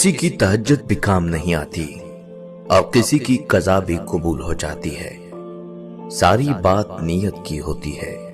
किसी की तहज्जुद भी काम नहीं आती और किसी की कज़ा भी कबूल हो जाती है। सारी बात नीयत की होती है।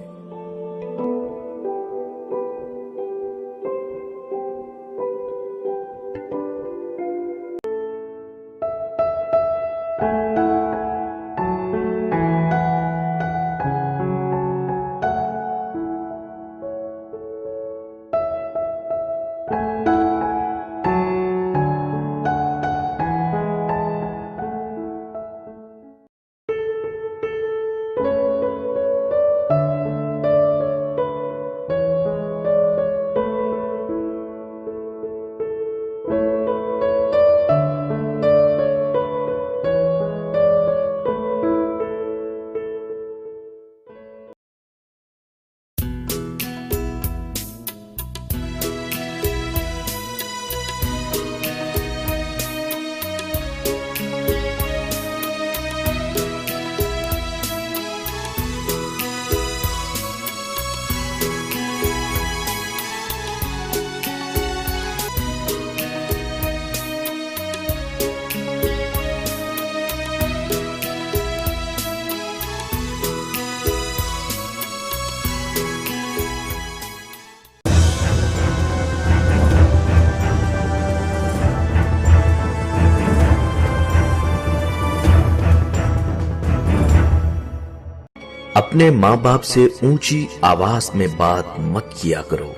अपने माँ बाप से ऊंची आवाज में बात मत किया करो।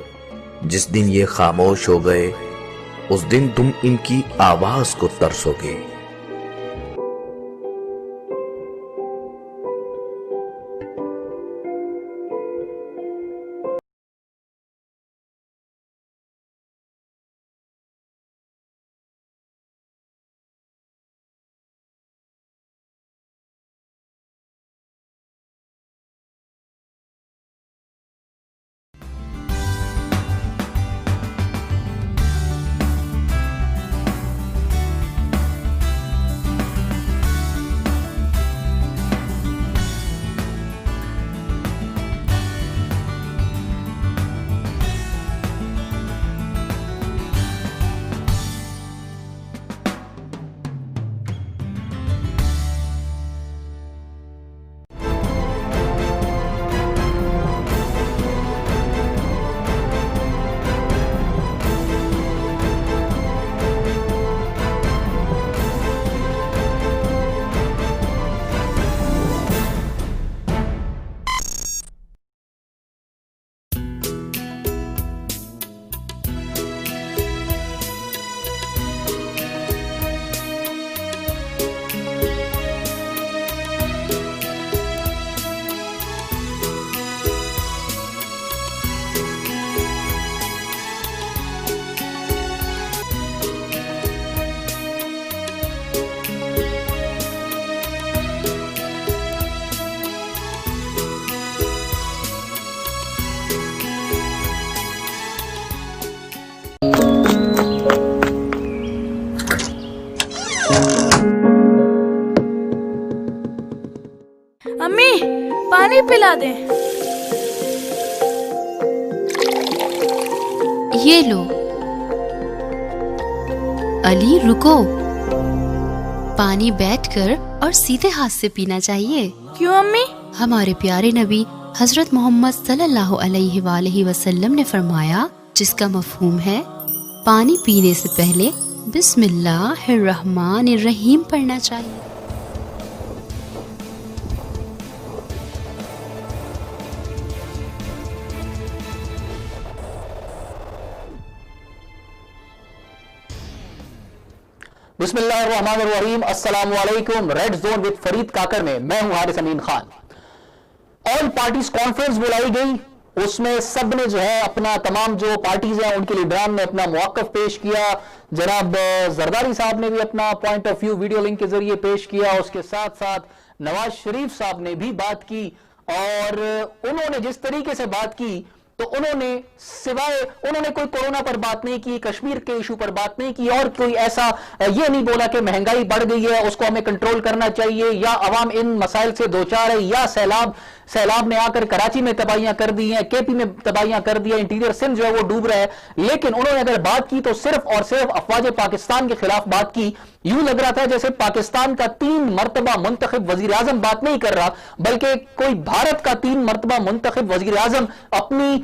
जिस दिन ये खामोश हो गए उस दिन तुम इनकी आवाज को तरसोगे। अम्मी पानी पिला दे। ये लो। अली रुको, पानी बैठकर और सीधे हाथ से पीना चाहिए। क्यों अम्मी? हमारे प्यारे नबी हजरत मोहम्मद सल्लल्लाहु अलैहि वसल्लम ने फरमाया, जिसका मफहूम है पानी पीने से पहले बिस्मिल्लाहिर्रहमानिर्रहीम पढ़ना चाहिए। बिस्मिल्लाहिर्रहमानिर्रहीम। अस्सलाम वालेकुम। रेड जोन विद फरीद काकर में मैं हूं हारिस अमीन खान। ऑल पार्टीज कॉन्फ्रेंस बुलाई गई, उसमें सब ने जो है अपना तमाम जो पार्टीज हैं उनके लीडरान ने अपना मौक़िफ़ पेश किया। जनाब जरदारी साहब ने भी अपना point of view video link के जरिए पेश किया। उसके साथ साथ नवाज शरीफ साहब ने भी बात की और उन्होंने जिस तरीके से बात की तो उन्होंने कोई कोरोना पर बात नहीं की, कश्मीर के इशू पर बात नहीं की और कोई ऐसा ये नहीं बोला कि महंगाई बढ़ गई है उसको हमें कंट्रोल करना चाहिए या अवाम इन मसाइल से दो चार है या सैलाब ने आकर कराची में तबाहियां कर दी हैं, केपी में तबाहियां कर दी है, इंटीरियर सिंध जो है वो डूब रहा है। लेकिन उन्होंने अगर बात की तो सिर्फ और सिर्फ अफवाज पाकिस्तान के खिलाफ बात की। यूं लग रहा था जैसे पाकिस्तान का 3 मरतबा मुंतखब वजीर आजम बात नहीं कर रहा, बल्कि कोई भारत का 3 मरतबा मुंतखब वजीर आजम अपनी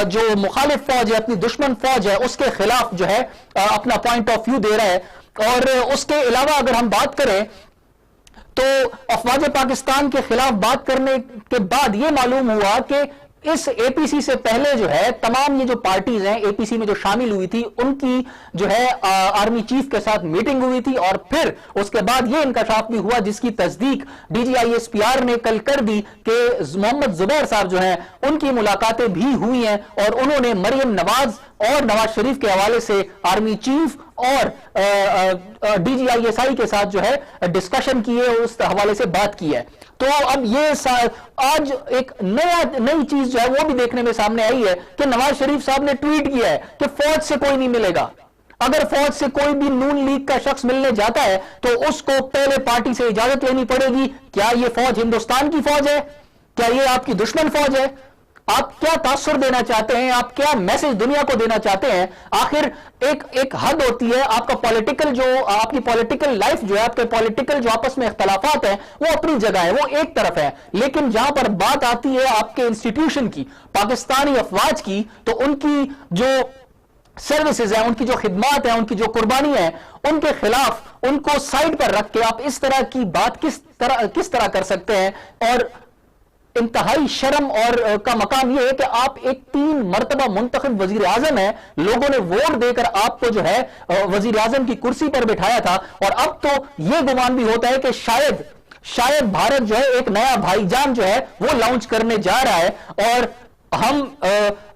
जो मुखालिफ फौज है, अपनी दुश्मन फौज है, उसके खिलाफ जो है अपना पॉइंट ऑफ व्यू दे रहा है। और उसके अलावा अगर हम बात करें तो अफवाज पाकिस्तान के खिलाफ बात करने के बाद यह मालूम हुआ कि इस एपीसी से पहले जो है तमाम ये जो पार्टीज हैं एपीसी में जो शामिल हुई थी, उनकी जो है आर्मी चीफ के साथ मीटिंग हुई थी और फिर उसके बाद ये इंकशाफ भी हुआ जिसकी तस्दीक डीजीआईएसपीआर ने कल कर दी कि मोहम्मद जुबैर साहब जो हैं उनकी मुलाकातें भी हुई हैं और उन्होंने मरियम नवाज और नवाज शरीफ के हवाले से आर्मी चीफ और डीजीआईएसआई के साथ जो है डिस्कशन किए, उस हवाले से बात की है। तो अब ये आज एक नई चीज जो है वो भी देखने में सामने आई है कि नवाज शरीफ साहब ने ट्वीट किया है कि फौज से कोई नहीं मिलेगा। अगर फौज से कोई भी नून लीग का शख्स मिलने जाता है तो उसको पहले पार्टी से इजाजत लेनी पड़ेगी। क्या ये फौज हिंदुस्तान की फौज है? क्या ये आपकी दुश्मन फौज है? आप क्या तासुर देना चाहते हैं? आप क्या मैसेज दुनिया को देना चाहते हैं? आखिर एक हद होती है। आपका पॉलिटिकल जो आपकी पॉलिटिकल लाइफ जो है, आपके पॉलिटिकल जो आपस में इख्तलाफात हैं वो अपनी जगह है, वो एक तरफ है। लेकिन जहां पर बात आती है आपके इंस्टीट्यूशन की, पाकिस्तानी अफवाज की, तो उनकी जो सर्विसेज है, उनकी जो खिदमात है, उनकी जो कुर्बानी है, उनके खिलाफ उनको साइड पर रख के आप इस तरह की बात किस तरह कर सकते हैं? और इंतहाई शर्म और का मकाम यह है कि आप एक 3 मरतबा मुंतखब वजीर आजम है, लोगों ने वोट देकर आपको जो है वजीर आजम की कुर्सी पर बिठाया था और अब तो यह गुमान भी होता है कि शायद भारत जो है एक नया भाईजान जो है वो लॉन्च करने जा रहा है। और हम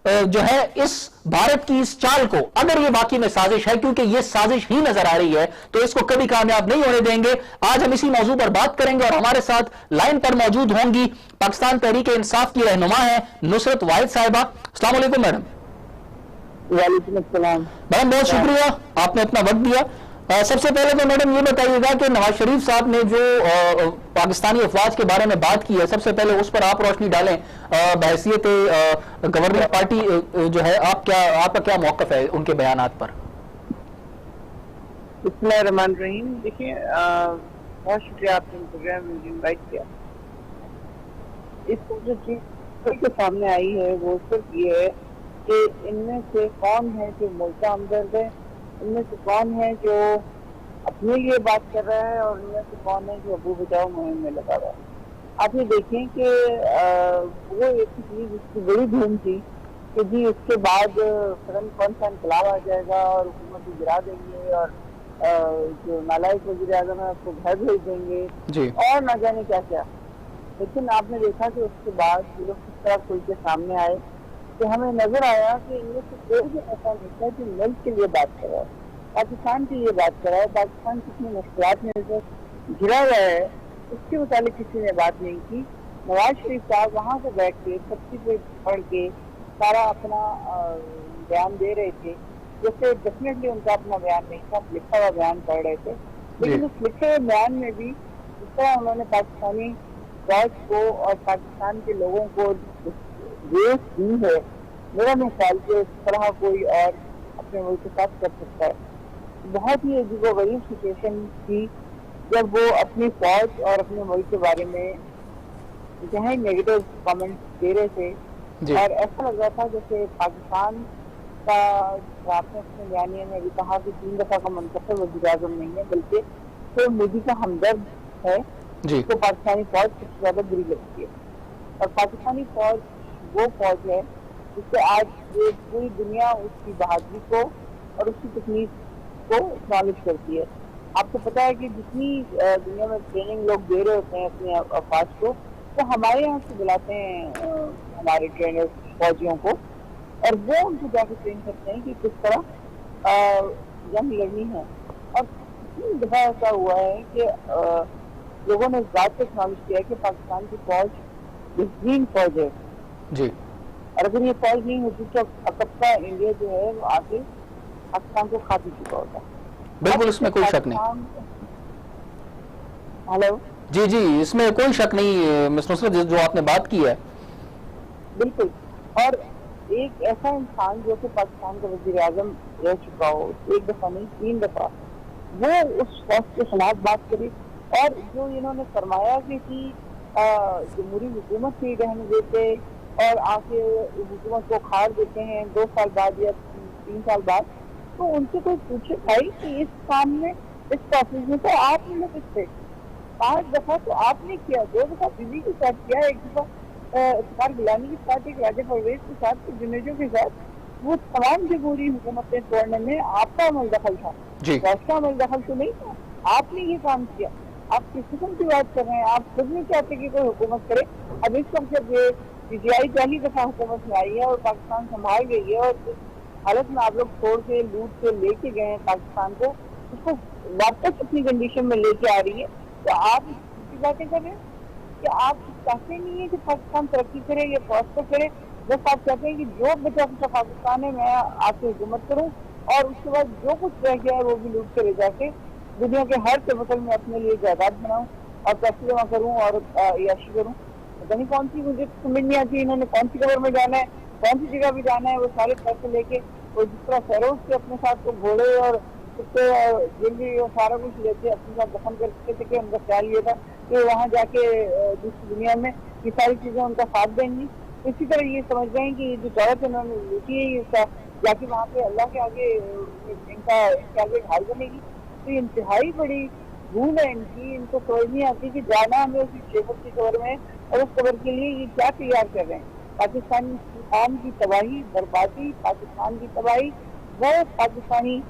जो है इस भारत की इस चाल को, अगर ये वाकई में साजिश है, क्योंकि ये साजिश ही नजर आ रही है, तो इसको कभी कामयाब नहीं होने देंगे। आज हम इसी मौजू पर बात करेंगे और हमारे साथ लाइन पर मौजूद होंगी पाकिस्तान तहरीक इंसाफ की रहनुमा है नुसरत वाहिद साहिबा। अस्सलाम वालेकुम मैडम। वालेकुम अस्सलाम। मैडम बहुत शुक्रिया, आपने अपना वक्त दिया। सबसे पहले तो मैडम ये बताइएगा कि नवाज शरीफ साहब ने जो पाकिस्तानी अफवाज के बारे में बात की है, सबसे पहले उस पर आप रोशनी डालें। बहैसियत गवर्नमेंट पार्टी जो है आपका क्या मौकफ है उनके बयानात पर? बिस्मिल्लाहिर्रहमानिर्रहीम। देखिए, बहुत शुक्रिया आपने प्रोग्राम में इनवाइट किया। इसको जो चीज के सामने आई है वो सिर्फ ये है कि इनमें से कौन है जो मुल्का हमदर्द है, इनमें से कौन है जो अपने लिए बात कर रहा है और इनमें से कौन है जो अबू बचाओ मुहिम में लगा हुआ है। आप ये देखें कि वो एक चीज उसकी बड़ी धूम थी कि जी उसके बाद फौरन कौन सा इनकलाब आ जाएगा और हुकूमत को गिरा देंगे और जो नालायक वज़ीर आज़म है उसको घर भेज देंगे और ना जाने क्या क्या। लेकिन आपने देखा कि उसके बाद ये लोग किस तरह खुल के सामने आए तो हमें नजर आया कि इनमें से कोई भी ऐसा नहीं था जो मुल्क के लिए बात कर रहा है, पाकिस्तान के लिए बात कर रहा है। पाकिस्तान कितनी मुश्किलात में घिरा हुआ है उसके मुतालिक किसी ने बात नहीं की। नवाज शरीफ साहब वहाँ से बैठ के सब्जी पे पढ़ के सारा अपना बयान दे रहे थे, जैसे डेफिनेटली उनका अपना बयान नहीं था, लिखा हुआ बयान पढ़ रहे थे। लेकिन उस लिखे हुए बयान में भी जिस तरह उन्होंने पाकिस्तानी फौज को और पाकिस्तान के लोगों को रेस दी है, मेरा नहीं ख्याल कि इस तरह कोई और अपने मुल्क के साथ कर सकता है। बहुत ही अजीबोगरीब सिचुएशन थी जब वो अपनी फौज और अपने मुल्क के बारे में जहाँ नेगेटिव कमेंट दे रहे थे और ऐसा लग रहा था जैसे पाकिस्तान का, आपने अपने बयानिए में भी कहा कि 3 दफा का मुंतखब वज़ीर आज़म नहीं है बल्कि तो मोदी का हमदर्द है, तो पाकिस्तानी फौज सबसे ज्यादा बुरी लगती है। और पाकिस्तानी फौज वो फौज है जिससे आज ये पूरी दुनिया उसकी बहादुरी को और उसकी तकनीक को एक्नॉलेज करती है। आपको पता है कि जितनी दुनिया में ट्रेनिंग लोग दे रहे होते हैं अपने अफवाज को, तो हमारे यहाँ से बुलाते हैं हमारे ट्रेनर फौजियों को और वो उनको जाकर ट्रेन करते हैं कि किस तरह जंग लड़नी है। और कितनी दफा ऐसा हुआ है कि लोगों ने इस बात को एक्नॉलेज किया है कि पाकिस्तान की फौज बेहतरीन फौज है जी। और अगर ये फौज नहीं होती तो अब का इंडिया जो है वो आगे पाकिस्तान को खा भी चुका होता। बिल्कुल, इसमें कोई शक नहीं। हेलो जी जी, इसमें कोई शक नहीं मिस नुसरत, जो आपने बात की है। बिल्कुल। और एक ऐसा इंसान जो कि पाकिस्तान का वजीर आजम रह चुका हो, एक दफा नहीं 3 दफा, वो उस फौज के खिलाफ बात करी। और जो इन्होंने फरमाया कि जमहूरी हुकूमत से रहने देते और आके हुकूमत को खाड़ देते हैं 2 साल बाद या 3 साल बाद, तो उनसे कोई पूछे भाई कि इस काम में, इस प्रोसेस में तो आप लोग थे, 5 दफा तो आपने किया, 2 दफा बीवी के साथ किया, 1 दफा इफ्तार गिलानी के साथ, एक राजा परवेज के साथ, जुनेजो के साथ। वो तमाम जमहूरी हुकूमतें तोड़ने में आपका अमल दखल था, का अमल दखल तो नहीं था। आपने ये काम किया। आप किस किस्म की बात कर रहे हैं? आप खुद नहीं चाहते कि कोई हुकूमत करे। अब इस वक्त जब पीटीआई पहली दफा हुकूमत में आई है और पाकिस्तान संभाल गई है, और इस हालत में आप लोग छोड़ के लूट के लेके गए हैं पाकिस्तान को, उसको वापस अपनी कंडीशन में लेके आ रही है, तो आप इसकी बातें कर रहे हैं कि आप चाहते नहीं है कि पाकिस्तान तरक्की करे या प्रॉस्पर करे। बस आप चाहते हैं कि जो बचा कुछ पाकिस्तान है मैं आपसे हुकूमत करूं, और उसके बाद जो कुछ रह गया है वो भी लूट के ले जाके दुनिया के हर तबके में अपने लिए जायदाद बनाऊं और पैसे जमा करूं और याशी करूं। पता नहीं कौन सी, मुझे समझ नहीं आती इन्होंने कौन सी खबर में जाना है, कौन सी जगह भी जाना है। वो सारे पैसे लेके, और जिस तरह फेरोज के अपने साथ को घोड़े और कुत्ते और जिंदगी और सारा कुछ लेते अपने साथ दफन करते थे, कि उनका ख्याल ये था कि वहाँ जाके दूसरी दुनिया में ये सारी चीजें उनका साथ देंगी। इसी तरह ये समझ गए कि जो दौलत इन्होंने लूटी है, इसका जाके वहाँ पे अल्लाह के आगे इनके आगे ढाल बनेगी। तो ये इंतहाई बड़ी भूल है इनकी। इनको समझ नहीं आती कि जाना हमें उसी 6 फुट की कबर में, और उस कबर के लिए ये क्या तैयार कर रहे हैं। पाकिस्तानी कौम की तबाही, बर्बादी, पाकिस्तान की तबाही, वो पाकिस्तानी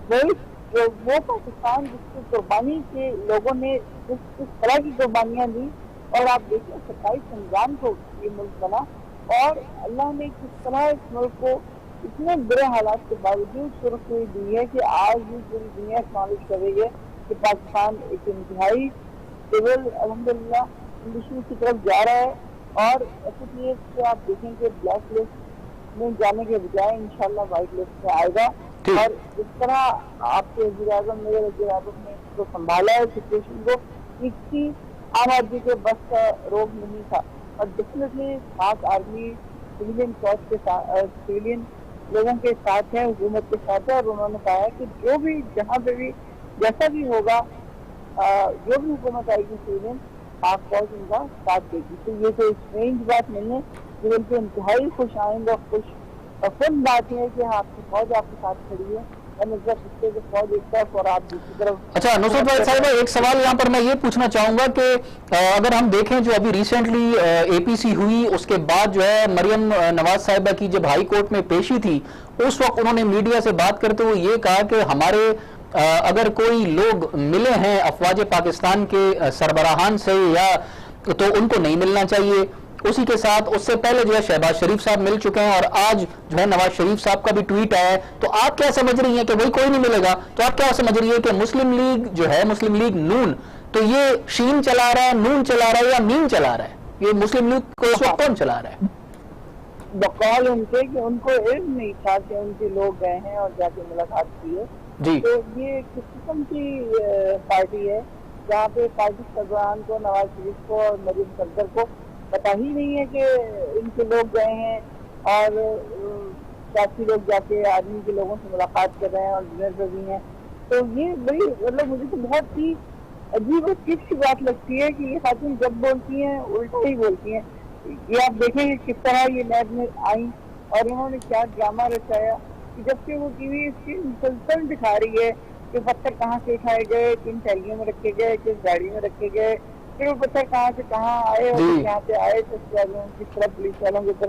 वो पाकिस्तान जिसकी कुर्बानी से लोगों ने जिस तरह की कुर्बानियां दी। और आप देखिए 27 रमजान को ये मुल्क बना, और अल्लाह ने किस तरह इस मुल्क को इतने बुरे हालात के बावजूद सुरक्षित दी है कि आज भी पूरी दुनिया एक्नॉलेज कर रही है कि पाकिस्तान एक इंतहाई सिविल अल्हम्दुलिल्लाह कंडीशन की तरफ जा रहा है। और ऐसे से आप देखेंगे ब्लैक लिस्ट में जाने के बजाय इंशाल्लाह व्हाइट लिस्ट में आएगा। और इस तरह आपके वज़ीर आज़म, मेरे वज़ीर आज़म ने इसको संभाला है सिचुएशन को, किसी आम आदमी के बस का रोग नहीं था। और डेफिनेटली पाक आर्मी सिविलियन फौज के साथ, सिविलियन लोगों के साथ है, हुकूमत के साथ है। और उन्होंने कहा है कि जो भी जहाँ पे भी जैसा भी होगा, जो भी हुकूमत आएगी सिविलियन, पाक फौज उनका साथ देगी। तो ये कोई स्ट्रेंज बात नहीं है, ये उनके इंतहाई खुश आएंगे और खुश फुल बात है कि आपकी फौज आपके साथ खड़ी है, फौज एक तरफ और आप दूसरी तरफ। अच्छा नुसरत भाई साहब, एक सवाल यहाँ पर मैं ये पूछना चाहूंगा कि अगर हम देखें जो अभी रिसेंटली एपीसी हुई, उसके बाद जो है मरियम नवाज साहिबा की जब हाई कोर्ट में पेशी थी, उस वक्त उन्होंने मीडिया से बात करते हुए ये कहा कि हमारे अगर कोई लोग मिले हैं अफवाज पाकिस्तान के सरबराहान से या तो उनको नहीं मिलना चाहिए। उसी के साथ उससे पहले जो है शहबाज शरीफ साहब मिल चुके हैं, और आज जो है नवाज शरीफ साहब का भी ट्वीट आया है। तो आप क्या समझ रही हैं कि भाई कोई नहीं मिलेगा? तो आप क्या समझ रही है कि मुस्लिम लीग जो है, मुस्लिम लीग नून, तो ये शीन चला रहा है, नून चला रहा है या मीन चला रहा है? ये मुस्लिम लीग को इस वक्त कौन चला रहा है? बकौल उनके कि उनको इल्म नहीं था कि उनके लोग गए हैं और जाके मुलाकात की है जी। तो ये किस किस्म की पार्टी है जहाँ पे पार्टी सरबराहान को, नवाज शरीफ को और मरीम सफदर को पता ही नहीं है कि इनके लोग गए हैं, और सियासी लोग जाके आदमी के लोगों से मुलाकात कर रहे हैं और डिनर पर भी हैं। तो ये बड़ी, मतलब मुझे तो बहुत ही अजीब और चीज की बात लगती है कि ये खातून जब बोलती हैं उल्टा ही बोलती हैं। ये आप देखेंगे किस तरह ये लैब में आई और इन्होंने क्या ड्रामा रचाया कि जबकि वो टीवी इसकी मुसलसल दिखा रही है कि पत्थर कहाँ से उठाए गए, किन थैलियों में रखे गए, किस गाड़ी में रखे गए, फिर वो पत्थर कहाँ से कहाँ आए और यहाँ पे आए, तो किस तरह पुलिस वालों के ऊपर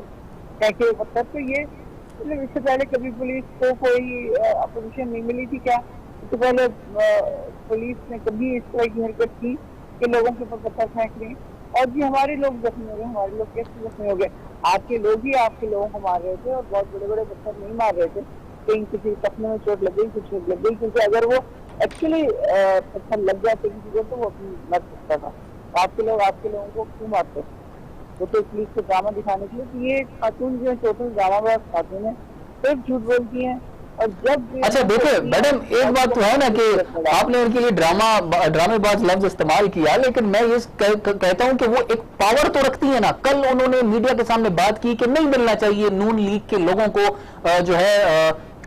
फेंके पत्थर। तो ये मतलब इससे पहले कभी पुलिस को कोई अपोजिशन नहीं मिली थी क्या? इससे पहले पुलिस ने कभी इस तरह की हरकत की कि लोगों के ऊपर पत्थर फेंक रहे? और जी हमारे लोग जख्मी हो गए, हमारे लोग कैसे जख्मी हो गए? आपके लोग ही आपके लोगों को मार रहे थे और बहुत बड़े बड़े पत्थर नहीं मार रहे थे। कहीं किसी सपने में चोट लग गई, कुछ चोट लग गई, क्योंकि अगर वो एक्चुअली पत्थर लग जाते किसी को तो वो अपनी मर सकता था। आपके लोग आपके लोगों को क्यों मारते? वो तो पुलिस को ड्रामा दिखाने के लिए। तो ये खातून जो है टोटल ड्रामाबाज खातून है, सिर्फ झूठ बोलती हैं और जब अच्छा देखिए मैडम, एक बात तो है ना कि आपने उनके लिए ड्रामेबाज लफ्ज इस्तेमाल किया, लेकिन मैं ये कहता हूं कि वो एक पावर तो रखती है ना। कल उन्होंने मीडिया के सामने बात की कि नहीं मिलना चाहिए नून लीग के लोगों को जो है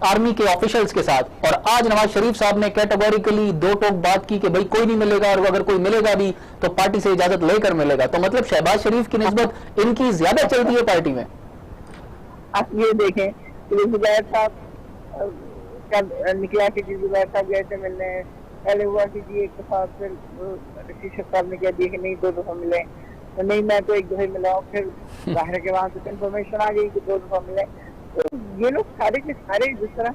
आर्मी के ऑफिशियल्स के साथ, और आज नवाज शरीफ साहब ने कैटेगोरिकली दो टोक बात की कि भाई कोई नहीं मिलेगा, और अगर कोई मिलेगा भी तो पार्टी से इजाजत लेकर मिलेगा। तो मतलब शहबाज शरीफ की निस्बत इनकी ज्यादा चलती है पार्टी में। आप ये देखें कि जुबैर साहब कब निकला कि जुबैर साहब गए थे मिलने, पहले हुआ कि जी एक दफा, फिर रशीद साहब ने कह दिया कि नहीं 2 दफा मिले, तो नहीं मैं तो 1 दफा मिला हूँ, फिर बाहर के वहां से इन्फॉर्मेशन आ गई कि 2 दफा मिले। तो ये लोग सारे के सारे जिस तरह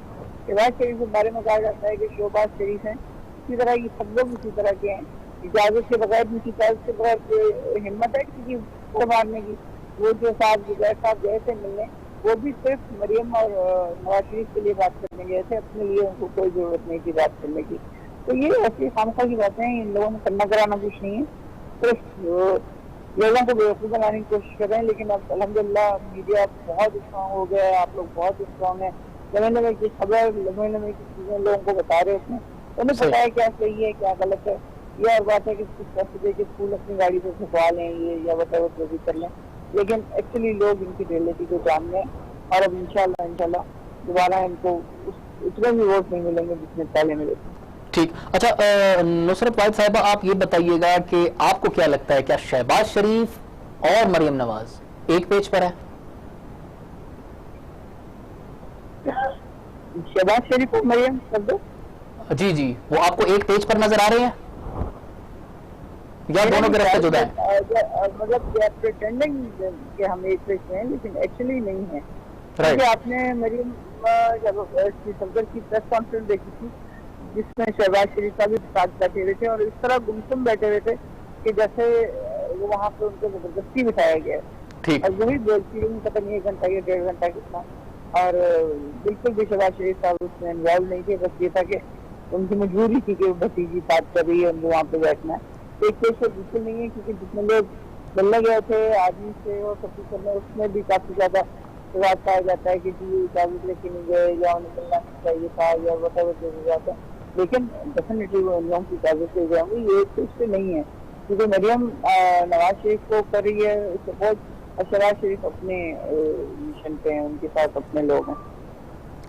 शहबाज शरीफ के बारे में कहा जाता है कि शहबाज शरीफ हैं, इसी तरह ये सब लोग इसी तरह के हैं। इजाजत के बगैर, उनकी इजाजत के बगैर हिम्मत है किसी को मारने की। वो जो साहब जुबैर साहब गए थे मिलने, वो भी सिर्फ मरियम और नवाज शरीफ के लिए बात करने गए थे, अपने लिए उनको कोई जरूरत नहीं थी बात करने की। तो ये ऐसी खामखा की बातें हैं, इन लोगों ने करना कराना कुछ नहीं है, सिर्फ लोगों को बेवकूफ़ बनाने की कोशिश कर रहे हैं। लेकिन अब अल्हम्दुलिल्लाह मीडिया बहुत स्ट्रॉन्ग हो गया है, आप लोग बहुत स्ट्रॉन्ग है, लम्बे की खबर, लम्बे की चीजें लोगों को बता रहे होते हैं, उन्हें पता है क्या सही है क्या गलत है। ये और बात है कि कुछ पैसे दे के स्कूल अपनी गाड़ी से छुपवा लें ये या बताओ जो भी कर लें, लेकिन एक्चुअली लोग इनकी रियलिटी को जान लें, और अब इंशाल्लाह दोबारा इनको उतने भी वोट नहीं मिलेंगे जितने पहले मिले थे। ठीक। अच्छा नुसरत वाहिद साहिबा, आप ये बताइएगा कि आपको क्या लगता है, क्या शहबाज शरीफ और मरियम नवाज एक पेज पर है? शहबाज शरीफ और मरियम सब दो? जी, वो आपको एक पेज पर नजर आ रहे हैं या दोनों के रास्ते जुदा है? मतलब प्रिटेंडिंग कि हम एक पेज में हैं, लेकिन एक्चुअली नहीं है। राइट। आपने मरियम सफदर की प्रेस कॉन्फ्रेंस देखी थी जिसमें शहबाज शरीफ का भी साथ बैठे हुए थे, और इस तरह गुमसुम बैठे हुए थे कि जैसे वो वहाँ पे उनको जबरदस्ती बिठाया गया। ठीक। और वही बोलती है, पता नहीं 1 घंटा या 1.5 घंटा कितना, और बिल्कुल भी शहबाज शरीफ साहब उसमें इन्वॉल्व नहीं थे। बस ये था कि उनकी मजबूरी थी कि भतीजी बात कर रही है, उनको वहाँ पे बैठना है। एक पेज पर बिल्कुल नहीं है, क्योंकि जितने लोग मिलने गए थे आदमी से और सब कुछ करने, उसमें भी काफी ज्यादा विवाद पाया जाता है कि जी इजाजत लेके नहीं गए या उन्हें मिलना नहीं चाहिए था या वटावर जो भी जाता है। लेकिन डेफिनेटली वो इन लोगों की इजाजत से जाऊंगी, ये एक पेज पे नहीं है, क्योंकि मरियम नवाज शरीफ को कर रही है सपोर्ट, और शहबाज शरीफ अपने मिशन पे हैं, उनके साथ अपने लोग हैं।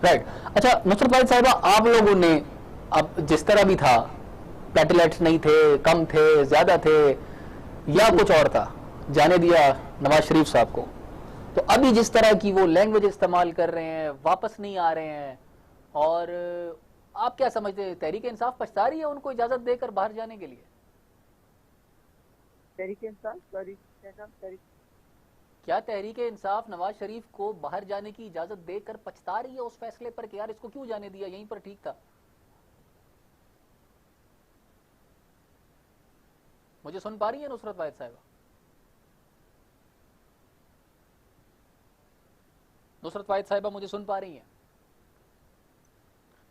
राइट। अच्छा नुसरत वाहिद साहिबा, आप लोगों ने अब जिस तरह भी था, प्लेटलेट्स नहीं थे, कम थे, ज्यादा थे, या कुछ और था, जाने दिया नवाज शरीफ साहब को, तो अभी जिस तरह की वो लैंग्वेज इस्तेमाल कर रहे हैं, वापस नहीं आ रहे हैं, और आप क्या समझते हैं, तहरीक इंसाफ पछता रही है उनको इजाजत देकर बाहर जाने के लिए? तहरीक इंसाफ क्या तहरीक इंसाफ नवाज शरीफ को बाहर जाने की इजाजत देकर पछता रही है उस फैसले पर कि यार इसको क्यों जाने दिया, यहीं पर ठीक था? मुझे सुन पा रही है नुसरत वाहिद साहिबा? नुसरत वाहिद साहिबा मुझे सुन पा रही हैं?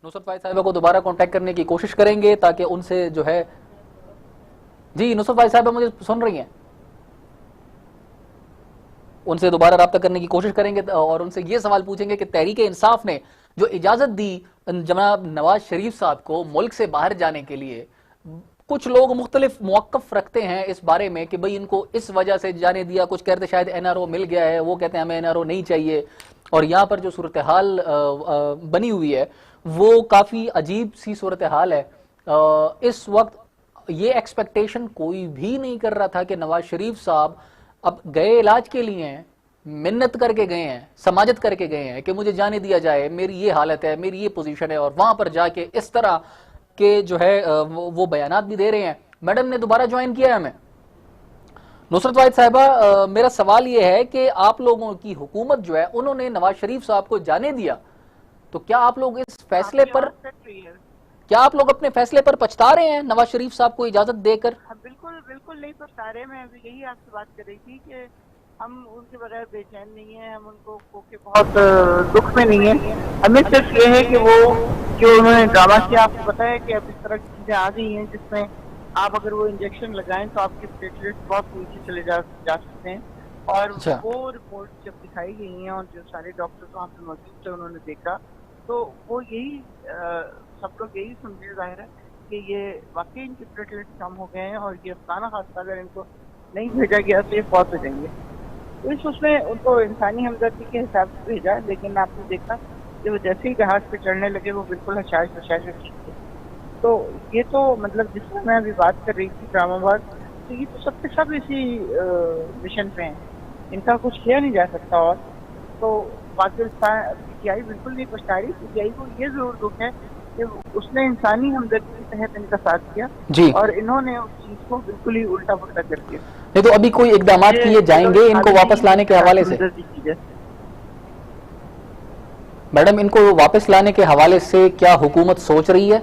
नुसरत वाहिद साहिबा को दोबारा कांटेक्ट करने की कोशिश करेंगे ताकि उनसे जो है, जी नुसरत वाहिद साहिबा मुझे सुन रही हैं? उनसे दोबारा राब्ता करने की कोशिश करेंगे और उनसे ये सवाल पूछेंगे कि तहरीक इंसाफ ने जो इजाजत दी जनाब नवाज शरीफ साहब को मुल्क से बाहर जाने के लिए, कुछ लोग मुख्तलिफ मौक़िफ़ रखते हैं इस बारे में कि भाई इनको इस वजह से जाने दिया, कुछ कहते शायद एनआरओ मिल गया है, वो कहते हैं हमें एनआरओ नहीं चाहिए, और यहाँ पर जो सूरत हाल बनी हुई है वो काफ़ी अजीब सी सूरत हाल है। इस वक्त ये एक्सपेक्टेशन कोई भी नहीं कर रहा था कि नवाज शरीफ साहब अब गए इलाज के लिए हैं, मिन्नत करके गए हैं, समाजत करके गए हैं कि मुझे जाने दिया जाए, मेरी ये हालत है, मेरी ये पोजीशन है, और वहां पर जाके इस तरह के जो है वो बयानात भी दे रहे हैं। मैडम ने दोबारा ज्वाइन किया है हमें। नुसरत वाहिद साहिबा, मेरा सवाल ये है कि आप लोगों की हुकूमत जो है उन्होंने नवाज शरीफ साहब को जाने दिया, तो क्या आप लोग इस फैसले पर, क्या आप लोग अपने फैसले पर पछता रहे हैं नवाज शरीफ साहब को इजाजत देकर? बिल्कुल नहीं पछता रहे। मैं अभी यही आपसे बात कर रही थी कि हम उनके बगैर बेचैन नहीं है, हम उनको के बहुत दुख में नहीं है। हमें सिर्फ ये है कि वो जो उन्होंने ड्रामा किया, आपको पता है कि अब इस तरह की चीजें आ गई हैं जिसमें आप अगर वो इंजेक्शन लगाएं तो आपके प्लेटलेट्स बहुत नीचे चले जा सकते हैं, और वो रिपोर्ट जब दिखाई गई हैं और जो सारे डॉक्टर्स वहाँ पे मौजूद थे उन्होंने देखा तो वो यही सब लोग यही समझे जाहिर है कि ये वाकई इनके प्लेटलेट्स कम हो गए हैं और ये खाना खासा अगर इनको नहीं भेजा गया तो ये फौत हो जाएंगे। तो इस उसमें उनको इंसानी हमदर्दी के हिसाब से भेजा, लेकिन आपने देखा कि वो जैसे ही जहाज पे चढ़ने लगे वो बिल्कुल हशाश हशाश थे। तो ये तो मतलब जिसमें मैं अभी बात कर रही थी इस्लामाबाद, तो ये तो सब के सब इसी मिशन पे हैं, इनका कुछ किया नहीं जा सकता। और तो पाकिस्तान पीटीआई बिल्कुल नहीं पछता रही। पीटीआई को ये जरूर दुख है कि उसने इंसानी हमदर्दी के तहत इनका साथ किया जी, और इन्होंने उस चीज को बिल्कुल ही उल्टा पुल्टा कर दिया। नहीं तो अभी कोई इकदाम किए जाएंगे इनको वापस लाने के हवाले से? मैडम, इनको वापस लाने के हवाले से क्या हुकूमत सोच रही है?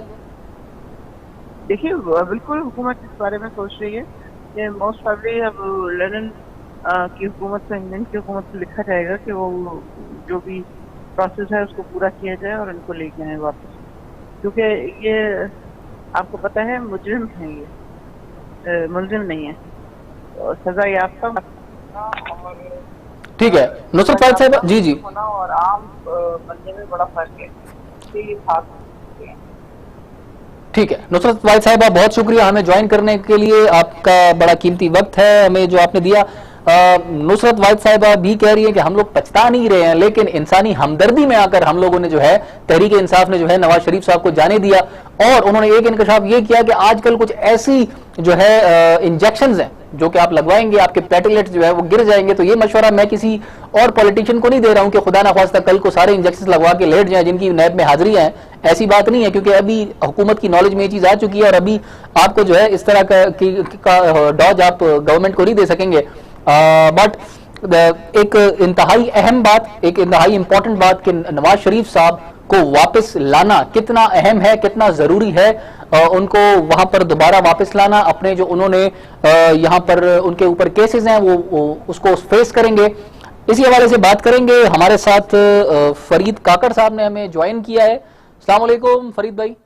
देखिए बिल्कुल हुकूमत इस बारे में सोच रही है कि मोस्ट प्रॉब्ली अब लंदन की हुकूमत से, इंग्लैंड की हुकूमत से लिखा जाएगा कि वो जो भी प्रोसेस है उसको पूरा किया जाए और इनको लेके आए वापस, क्योंकि ये आपको पता है मुजरिम है, ये मुलजिम नहीं है, तो सजा याफ्ता और ठीक है नुसरत वाहिद साहब, जी जी, होना और आम बंदे में बड़ा फर्क है। ठीक है नुसरत वाहिद साहब, आप बहुत शुक्रिया हमें ज्वाइन करने के लिए, आपका बड़ा कीमती वक्त है हमें जो आपने दिया। नुसरत वाहिद साहब भी कह रही है कि हम लोग पछता नहीं रहे हैं, लेकिन इंसानी हमदर्दी में आकर हम लोगों ने जो है, तहरीक इंसाफ ने जो है नवाज शरीफ साहब को जाने दिया और उन्होंने एक इंकशाफ ये किया कि आजकल कुछ ऐसी जो है इंजेक्शंस हैं जो कि आप लगवाएंगे आपके प्लेटलेट्स जो है वो गिर जाएंगे। तो ये मशवरा मैं किसी और पॉलिटिशियन को नहीं दे रहा हूं कि खुदा ना खास्ता कल को सारे इंजेक्शन लगवा के लेट जाएं जिनकी नैब में हाजिरियां हैं, ऐसी बात नहीं है, क्योंकि अभी हुकूमत की नॉलेज में ये चीज आ चुकी है और अभी आपको जो है इस तरह का डॉज आप गवर्नमेंट को नहीं दे सकेंगे। बट एक इंतहाई अहम बात, एक इंतहाई इंपॉर्टेंट बात कि नवाज शरीफ साहब को वापस लाना कितना अहम है, कितना जरूरी है उनको वहां पर दोबारा वापस लाना। अपने जो उन्होंने यहां पर उनके ऊपर केसेस हैं वो उसको फेस करेंगे। इसी हवाले से बात करेंगे। हमारे साथ फरीद काकड़ साहब ने हमें ज्वाइन किया है। अस्सलाम वालेकुम फरीद भाई।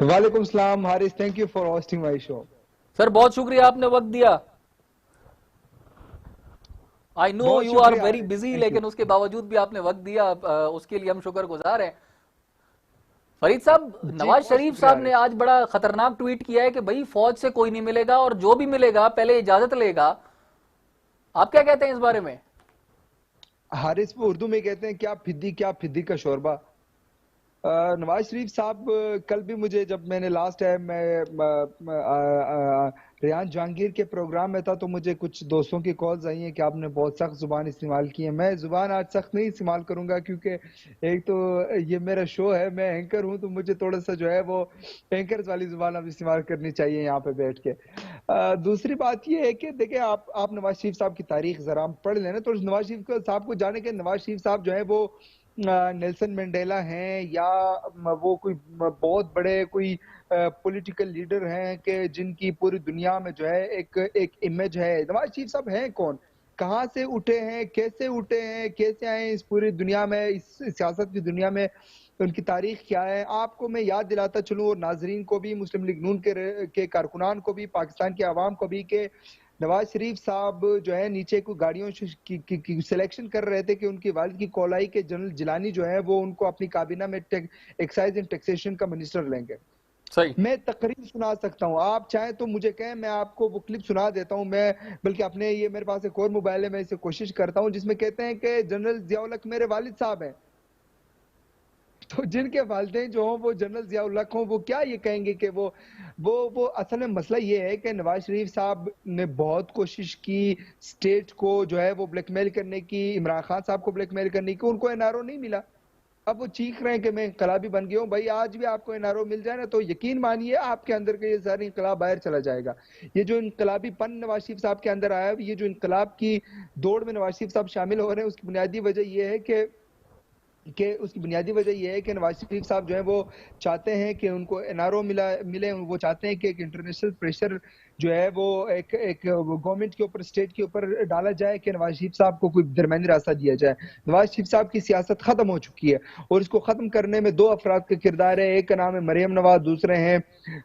वालेकुम सलाम Haris, thank you for hosting my show. Sir बहुत शुक्रिया आपने वक्त दिया। I know you are very busy, लेकिन उसके बावजूद भी आपने वक्त दिया, उसके लिए हम शुक्रगुजार हैं। फरीद साहब, नवाज शरीफ साहब ने आज बड़ा खतरनाक ट्वीट किया है कि भाई फौज से कोई नहीं मिलेगा और जो भी मिलेगा पहले इजाजत लेगा। आप क्या कहते हैं इस बारे में? हारिस, वो उर्दू में कहते हैं क्या फिद्दी का शोरबा। नवाज शरीफ साहब कल भी मुझे, जब मैंने लास्ट टाइम रेहान जहांगीर के प्रोग्राम में था, तो मुझे कुछ दोस्तों की कॉल्स आई हैं कि आपने बहुत सख्त जुबान इस्तेमाल की है। मैं जुबान आज सख्त नहीं इस्तेमाल करूंगा, क्योंकि एक तो ये मेरा शो है, मैं एंकर हूं, तो मुझे थोड़ा सा जो है वो एंकर्स वाली जुबान अब इस्तेमाल करनी चाहिए यहाँ पे बैठ के। दूसरी बात ये है कि देखिए, आप नवाज शरीफ साहब की तारीख जरा पढ़ लेना, तो नवाज शरीफ साहब को जाने के नवाज शरीफ साहब जो है वो नेल्सन मंडेला हैं या वो कोई बहुत बड़े कोई पॉलिटिकल लीडर हैं कि जिनकी पूरी दुनिया में जो है एक इमेज है। नवाज शरीफ साहब हैं कौन, कहाँ से उठे हैं, कैसे आए इस पूरी दुनिया में, इस सियासत की दुनिया में, उनकी तारीख क्या है। आपको मैं याद दिलाता चलूं, और नाजरीन को भी, मुस्लिम लीग नून के कारकुनान को भी, पाकिस्तान के अवाम को भी, कि नवाज शरीफ साहब जो है नीचे को गाड़ियों की सिलेक्शन कर रहे थे कि उनकी वालिद की कौलाई के जनरल जिलानी जो है वो उनको अपनी काबीना में एक्साइज एंड टैक्सेशन का मिनिस्टर लेंगे। सही। मैं तकरीर सुना सकता हूँ, आप चाहें तो मुझे कहें, मैं आपको वो क्लिप सुना देता हूँ। मैं बल्कि अपने ये मेरे पास एक और मोबाइल है, मैं इसे कोशिश करता हूँ, जिसमें कहते हैं कि जनरल जियाउल हक मेरे वालिद साहब हैं। तो जिनके वालिदैन जो हों वो जनरल जियाउल हक हों, वो क्या ये कहेंगे कि वो असल में मसला ये है कि नवाज शरीफ साहब ने बहुत कोशिश की स्टेट को जो है वो ब्लैकमेल करने की, इमरान खान साहब को ब्लैकमेल करने की, उनको एनआरओ नहीं मिला। अब वो चीख रहे हैं कि मैं इनकलाबी बन गया हूं। भाई आज भी आपको एनआरओ मिल जाए ना, तो यकीन मानिए आपके अंदर का ये सारा इनकलाब बाहर चला जाएगा। ये जो इनकलाबी पन नवाज शरीफ साहब के अंदर आया, ये जो इनकलाब की दौड़ में नवाज शरीफ साहब शामिल हो रहे हैं, उसकी बुनियादी वजह यह है कि नवाज शरीफ साहब जो है वो चाहते हैं कि उनको एनआरओ मिले। वो चाहते हैं कि एक इंटरनेशनल प्रेशर जो है वो एक गवर्नमेंट के ऊपर, स्टेट के ऊपर डाला जाए कि नवाज शरीफ साहब को कोई दरमियानी रास्ता दिया जाए। नवाज शरीफ साहब की सियासत खत्म हो चुकी है और इसको खत्म करने में दो अफराद का किरदार है। एक का नाम है मरियम नवाज, दूसरे हैं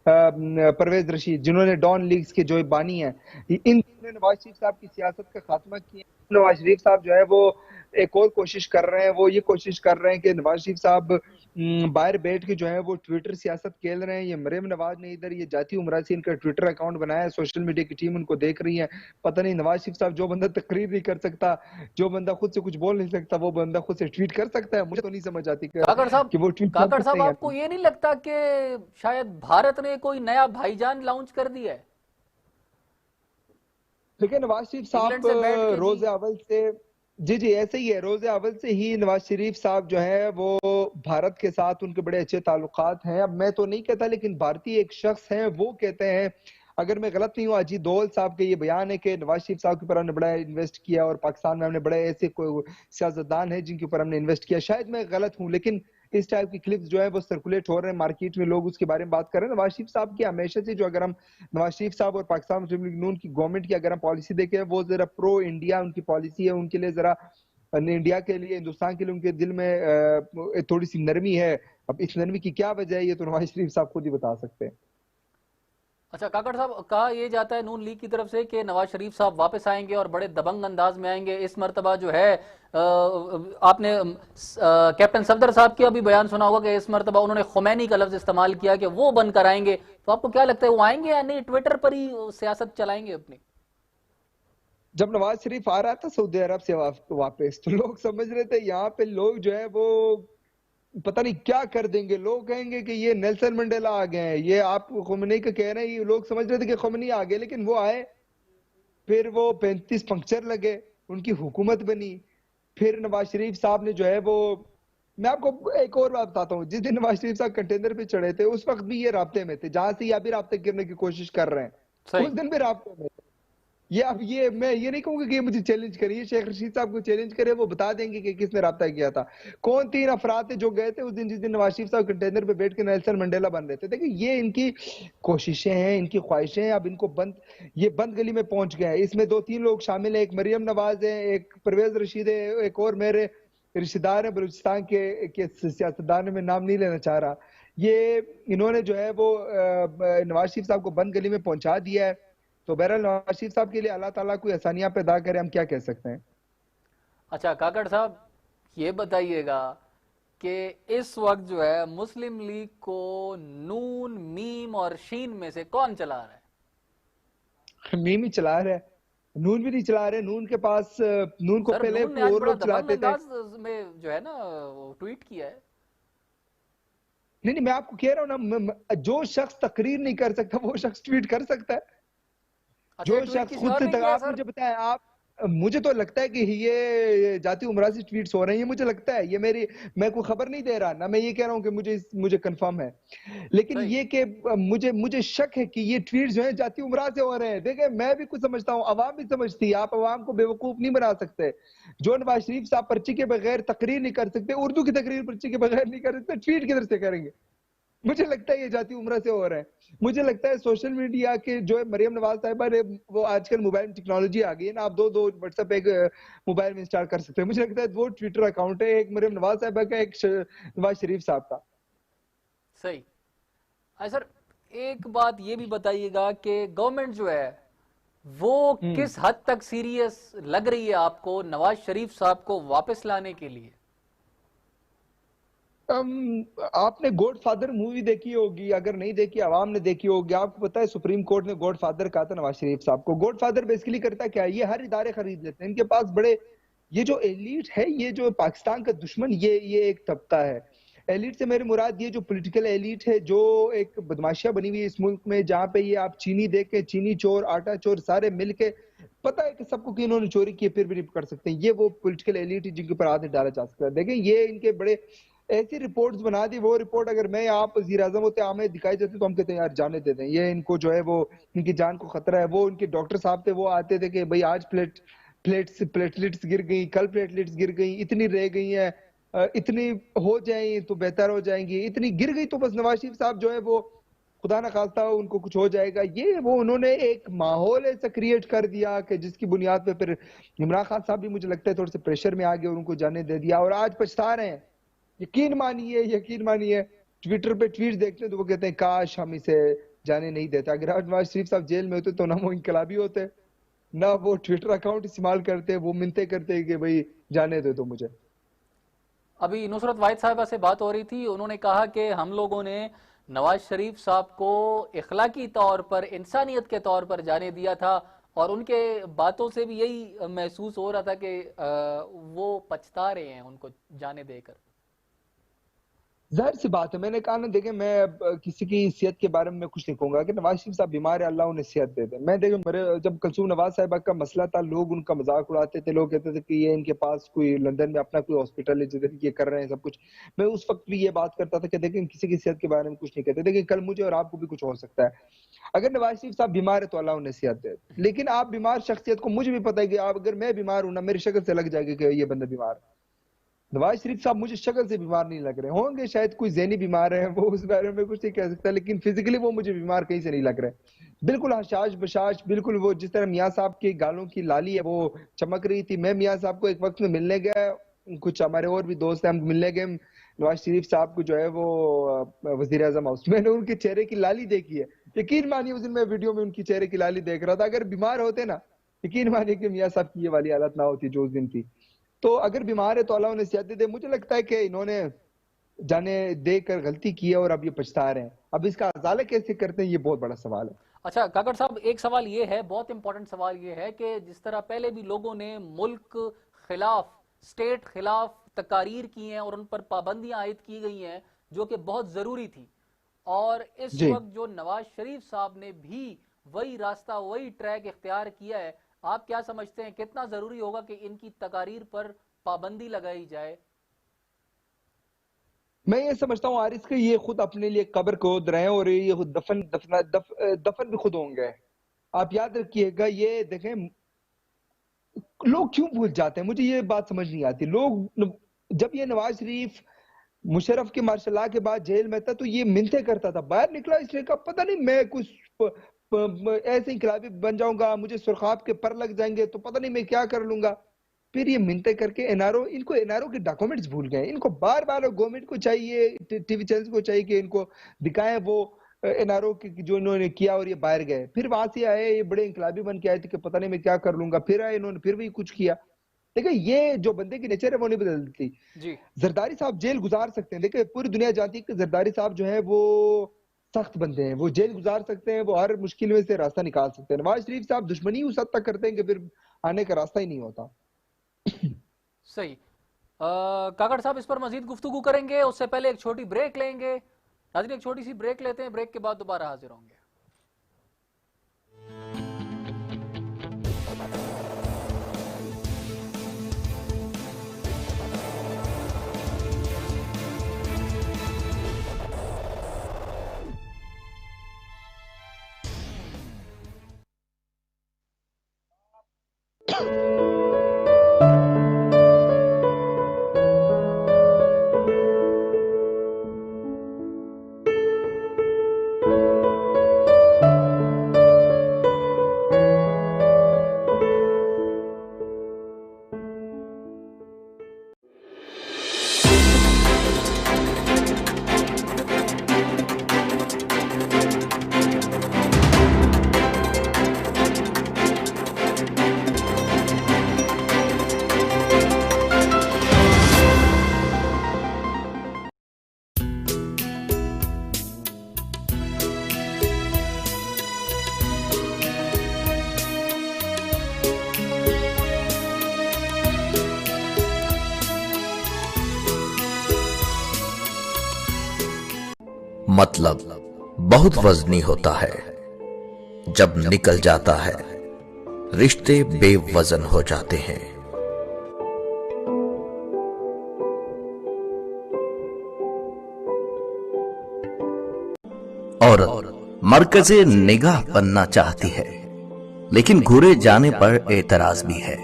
परवेज रशीद, जिन्होंने डॉन लीग्स के जो बानी हैं। इन नवाज शरीफ साहब की सियासत का खात्मा किया। नवाज शरीफ साहब जो है वो एक और कोशिश कर रहे हैं, वो ये कोशिश कर रहे हैं कि नवाज शरीफ साहब बाहर बैठ के जो है वो ट्विटर सियासत खेल रहे हैं। ये मरियम नवाज ने इधर ये जाती उमरा से इनका ट्विटर अकाउंट बनाया है, सोशल मीडिया की टीम उनको देख रही है। पता नहीं नवाज शरीफ साहब, जो बंदा तकरीर नहीं कर सकता, जो बंदा खुद से कुछ बोल नहीं सकता, वो बंदा खुद से ट्वीट कर सकता है? मुझे तो नहीं समझ आती काकड़ साहब, कि वो ट्वीट काकड़ साहब आपको ये नहीं लगता कि शायद भारत ने कोई नया भाईजान लॉन्च कर दिया है? देखिए नवाज शरीफ साहब रोज़े अव्वल से, जी ऐसे ही है, रोज़े अव्वल से ही नवाज शरीफ साहब जो है वो भारत के साथ उनके बड़े अच्छे ताल्लुकात हैं। अब मैं तो नहीं कहता, लेकिन भारतीय एक शख्स हैं वो कहते हैं, अगर मैं गलत नहीं हूँ, अजीत दोवल साहब के ये बयान है कि नवाज शरीफ साहब के ऊपर हमने बड़ा इन्वेस्ट किया और पाकिस्तान में हमने बड़े ऐसे कोई सियासतदान है जिनके ऊपर हमने इन्वेस्ट किया। शायद मैं गलत हूँ, लेकिन इस टाइप की क्लिप्स जो है वो सर्कुलेट हो रहे हैं मार्केट में, लोग उसके बारे में बात कर रहे हैं। नवाज शरीफ साहब की हमेशा से जो, अगर हम नवाज शरीफ साहब और पाकिस्तान मुस्लिम लीग नून की गवर्नमेंट की अगर हम पॉलिसी देखें, वो जरा प्रो इंडिया उनकी पॉलिसी है, उनके लिए जरा इंडिया के लिए, हिंदुस्तान के लिए उनके दिल में थोड़ी सी नरमी है। अब इस नरमी की क्या वजह है, ये तो नवाज शरीफ साहब खुद ही बता सकते हैं। अच्छा काकड़ साहब, कहा यह जाता है नून लीग की तरफ से कि नवाज शरीफ साहब वापस आएंगे और बड़े दबंग अंदाज में आएंगे इस मर्तबा जो है। आपने कैप्टन सफदर साहब का भी बयान सुना होगा कि इस मर्तबा उन्होंने खुमैनी का लफ्ज इस्तेमाल किया कि वो बनकर आएंगे। तो आपको क्या लगता है वो आएंगे या नहीं, ट्विटर पर ही सियासत चलाएंगे अपनी? जब नवाज शरीफ आ रहा था सऊदी अरब से वापस, तो लोग समझ रहे थे यहाँ पे लोग जो है वो पता नहीं क्या कर देंगे, लोग कहेंगे कि ये नेल्सन मंडेला आ गए हैं, ये आप खुमैनी का कह रहे हैं। लोग समझ रहे थे कि खुमैनी आ गए, लेकिन वो आए, फिर वो 35 पंक्चर लगे, उनकी हुकूमत बनी। फिर नवाज शरीफ साहब ने जो है वो, मैं आपको एक और बात बताता हूँ, जिस दिन नवाज शरीफ साहब कंटेनर पे चढ़े थे उस वक्त भी ये राब्ते में थे, जहां से ये अभी राब्ते करने की कोशिश कर रहे हैं, उस दिन भी राब्ते में थे। ये अब ये मैं ये नहीं कहूंगा कि ये मुझे चैलेंज करिए, शेख रशीद साहब को चैलेंज करे, वो बता देंगे कि किसने राब्ता किया था, कौन 3 अफराद थे जो गए थे उस दिन, जिस दिन नवाज शरीफ साहब कंटेनर पे बैठ के नेल्सन मंडेला बन रहे थे। देखिए ये इनकी कोशिशें हैं, इनकी ख्वाहिशें हैं, अब इनको ये बंद गली में पहुंच गए हैं। इसमें 2-3 लोग शामिल है, एक मरियम नवाज है, एक परवेज रशीद है, एक और मेरे रिश्तेदार है बलूचिस्तान के सियासतदान, में नाम नहीं लेना चाह रहा। ये इन्होंने जो है वो नवाज शरीफ साहब को बंद गली में पहुंचा दिया है। तो बहरहाल नवाज शरीफ साहब के लिए अल्लाह ताला कोई आसानियां पैदा करे, हम क्या कह सकते हैं। अच्छा काकड़ साहब, ये बताइएगा कि इस वक्त जो है मुस्लिम लीग को नून, मीम और शीन में से कौन चला रहा है? मीम ही चला रहा है, नून भी नहीं चला रहे। नून के पास, नून को पहले और लोग चलाते थे, में जो है ना ट्वीट किया है। नहीं मैं आपको कह रहा हूँ ना, जो शख्स तकरीर नहीं कर सकता वो शख्स ट्वीट कर सकता है। जो शख्स खुद से, आप मुझे बताएं, आप, मुझे तो लगता है कि ये जाती उमरा से ट्वीट्स हो रहे हैं, ये मुझे लगता है, ये मैं कोई खबर नहीं दे रहा ना, मैं ये कह रहा हूँ कि मुझे कंफर्म है, लेकिन ये कि मुझे शक है कि ये ट्वीट्स जो है जाती उमरा से हो रहे हैं। देखिए मैं भी कुछ समझता हूँ, अवाम भी समझती है, आप अवाम को बेवकूफ नहीं बना सकते। जो नवाज शरीफ साहब पर्ची के बगैर तकरीर नहीं कर सकते, उर्दू की तकरीर पर्ची के बगैर नहीं कर सकते, ट्वीट किधर से करेंगे? मुझे लगता है ये जाती उम्र से हो रहा है। मुझे लगता है सोशल मीडिया के जो मरियम नवाज साहिबा ने, वो आजकल मोबाइल में टेक्नोलॉजी आ गई है ना, आप दो व्हाट्सएप एक मोबाइल में इंस्टॉल कर सकते हैं। मुझे लगता है वो ट्विटर अकाउंट है, एक मरियम नवाज साहिबा का, एक नवाज शरीफ साहब का। सही। सर एक बात ये भी बताइएगा कि गवर्नमेंट जो है वो किस हद तक सीरियस लग रही है आपको नवाज शरीफ साहब को वापस लाने के लिए? आपने गॉडफादर मूवी देखी होगी, अगर नहीं देखी आवाम ने देखी होगी। आपको पता है सुप्रीम कोर्ट ने गॉडफादर कहा था नवाज शरीफ साहब को। गॉडफादर बेसिकली करता क्या है, ये हर इदारे खरीद लेते हैं, इनके पास बड़े, ये जो एलीट है, ये जो पाकिस्तान का दुश्मन, ये एक तबका है। एलीट से मेरी मुराद ये जो पॉलिटिकल एलीट है, जो एक बदमाशियां बनी हुई है इस मुल्क में, जहाँ पे ये आप चीनी देख के, चीनी चोर, आटा चोर सारे मिलके, पता है कि सबको कि इन्होंने चोरी की, फिर भी नहीं पकड़ सकते। ये वो पॉलिटिकल एलीट है जिनके ऊपर हाथ नहीं डाला जा सकता। देखें ये इनके बड़े ऐसी रिपोर्ट्स बना दी, वो रिपोर्ट अगर मैं आप वज़ीर आज़म होते, हमें दिखाई देती तो हम कहते हैं यार जाने देते हैं, ये इनको जो है वो इनकी जान को खतरा है। वो उनके डॉक्टर साहब थे, वो आते थे कि भाई आज प्लेटलेट्स गिर गई, कल प्लेटलेट्स गिर गई, इतनी रह गई है, इतनी हो जाए तो बेहतर हो जाएंगी, इतनी गिर गई तो बस नवाज शरीफ साहब जो है वो खुदा ना खास्ता हो उनको कुछ हो जाएगा। ये वो उन्होंने एक माहौल ऐसा क्रिएट कर दिया कि जिसकी बुनियाद पे फिर इमरान खान साहब भी मुझे लगता है थोड़े से प्रेशर में आ गए और उनको जाने दे दिया, और आज पछता रहे हैं। यकीन मानिए ट्विटर पे ट्वीट देखते तो वो कहते हैं काश हम इसे जाने नहीं देते। अगर आज नवाज शरीफ साहब जेल में होते तो ना वो इनकलाबी होते, ना वो ट्विटर अकाउंट इस्तेमाल करते, वो मिन्नतें करते कि भाई जाने दे दो मुझे। अभी नुसरत वाहिद साहिबा से बात हो रही थी, उन्होंने कहा कि हम लोगों ने नवाज शरीफ साहब को इखलाकी तौर पर, इंसानियत के तौर पर जाने दिया था, और उनके बातों से भी यही महसूस हो रहा था कि वो पछता रहे हैं उनको जाने देकर। जाहिर सी बात है, मैंने कहा ना, देखें मैं अब किसी की सेहत के बारे में मैं कुछ नहीं कहूंगा कि नवाज शरीफ साहब बीमार है, अल्लाह उन्हें सेहत दे दे। मैं देखें, मेरे जब कुलसूम नवाज साहिबा का मसला था, लोग उनका मजाक उड़ाते थे, लोग कहते थे कि ये इनके पास कोई लंदन में अपना कोई हॉस्पिटल है जिधर ये कर रहे हैं सब कुछ। मैं उस वक्त भी ये बात करता था कि देखें किसी की सेहत के बारे में कुछ नहीं कहते, देखिए कल मुझे और आपको भी कुछ हो सकता है। अगर नवाज शरीफ साहब बीमार है तो अल्लाह उन्हें सेहत दे, लेकिन आप बीमार शख्सियत को, मुझे भी पता है कि आप, अगर मैं बीमार हूं ना, मेरी शक्ल से लग जाएगी कि ये बंदा बीमार है। नवाज शरीफ साहब मुझे शक्ल से बीमार नहीं लग रहे होंगे, शायद कोई ज़हनी बीमार है, वो उस बारे में कुछ नहीं कह सकता, लेकिन फिजिकली वो मुझे बीमार कहीं से नहीं लग रहे। बिल्कुल हशाश बशाश, बिल्कुल वो जिस तरह मियाँ साहब की गालों की लाली है वो चमक रही थी। मैं मियाँ साहब को एक वक्त में मिलने गया, कुछ हमारे और भी दोस्त हैं, हम मिलने गए नवाज शरीफ साहब को जो है वो वजीर आजम हाउस, मैंने उनके चेहरे की लाली देखी है। यकीन मानिए उस दिन मैं वीडियो में उनकी चेहरे की लाली देख रहा था। अगर बीमार होते ना, यकीन मानिए कि मियाँ साहब की ये वाली हालत ना होती जो उस दिन थी। तो अगर बीमार है तो अल्लाह उन्हें सेहत दे। मुझे लगता है कि इन्होंने जाने देकर गलती की है और अब ये पछता रहे हैं। अब इसका अजाला कैसे करते हैं, ये बहुत बड़ा सवाल है। अच्छा काकड़ साहब, एक सवाल ये है, बहुत इंपॉर्टेंट सवाल ये है कि जिस तरह पहले भी लोगों ने मुल्क खिलाफ, स्टेट खिलाफ तकारीर की हैं और उन पर पाबंदियां आयद की गई हैं जो कि बहुत जरूरी थी, और इस वक्त जो नवाज शरीफ साहब ने भी वही रास्ता, वही ट्रैक इख्तियार किया है, आप क्या समझते हैं कितना जरूरी होगा कि इनकी तकारीर पर पाबंदी लगाई जाए? मैं ये समझता हूँ आरिस के ये खुद अपने लिए कब्र खोद रहे हैं और ये खुद दफन भी खुद होंगे। आप याद रखिएगा, ये देखें लोग क्यों भूल जाते हैं, मुझे ये बात समझ नहीं आती। लोग जब ये नवाज शरीफ मुशर्रफ के मार्शल लॉ के बाद जेल में था तो ये मिन्नतें करता था, बाहर निकला इसलिए कहा पता नहीं मैं कुछ ऐसे इंकलाबी बन जाऊंगा, मुझे सुरखाब के पर लग जाएंगे तो पता नहीं मैं क्या कर लूंगा। फिर ये मिन्नतें करके एनआरओ, इनको एनआरओ के डॉक्यूमेंट्स भूल गए। इनको बार बार गवर्नमेंट को चाहिए, टीवी चैनल्स को चाहिए कि इनको दिखाएं वो एनआरओ की जो इन्होंने किया, और ये बाहर गए। फिर वहां से आए, ये बड़े इंकलाबी बन के आए थे कि पता नहीं मैं क्या कर लूंगा, फिर आए इन्होंने फिर भी कुछ किया। देखिए ये जो बंदे की नेचर है वो नहीं बदलती। जरदारी साहब जेल गुजार सकते हैं, देखिए पूरी दुनिया जानती है कि जरदारी साहब जो है वो सख्त बंदे हैं, वो जेल गुजार सकते हैं, वो हर मुश्किल में से रास्ता निकाल सकते हैं। नवाज शरीफ साहब दुश्मनी उस हद तक करते हैं कि फिर आने का रास्ता ही नहीं होता। सही। काकड़ साहब, इस पर मजीद गुफ्तगू करेंगे, उससे पहले एक छोटी ब्रेक लेंगे। नाज़रीन एक छोटी सी ब्रेक लेते हैं, ब्रेक के बाद दोबारा हाजिर होंगे। मतलब बहुत वजनी होता है, जब निकल जाता है रिश्ते बेवजन हो जाते हैं। और मरकज़े निगाह बनना चाहती है, लेकिन घूरे जाने पर एतराज भी है।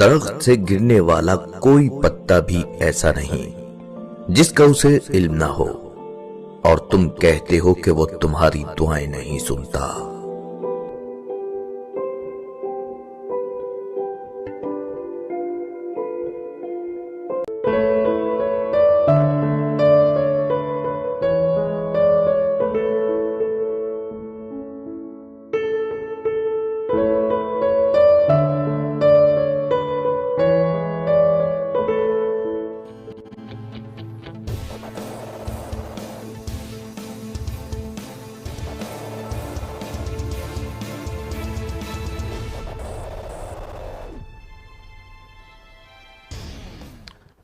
दरख्त से गिरने वाला कोई पत्ता भी ऐसा नहीं जिसका उसे इल्म ना हो, और तुम कहते हो कि वो तुम्हारी दुआएं नहीं सुनता।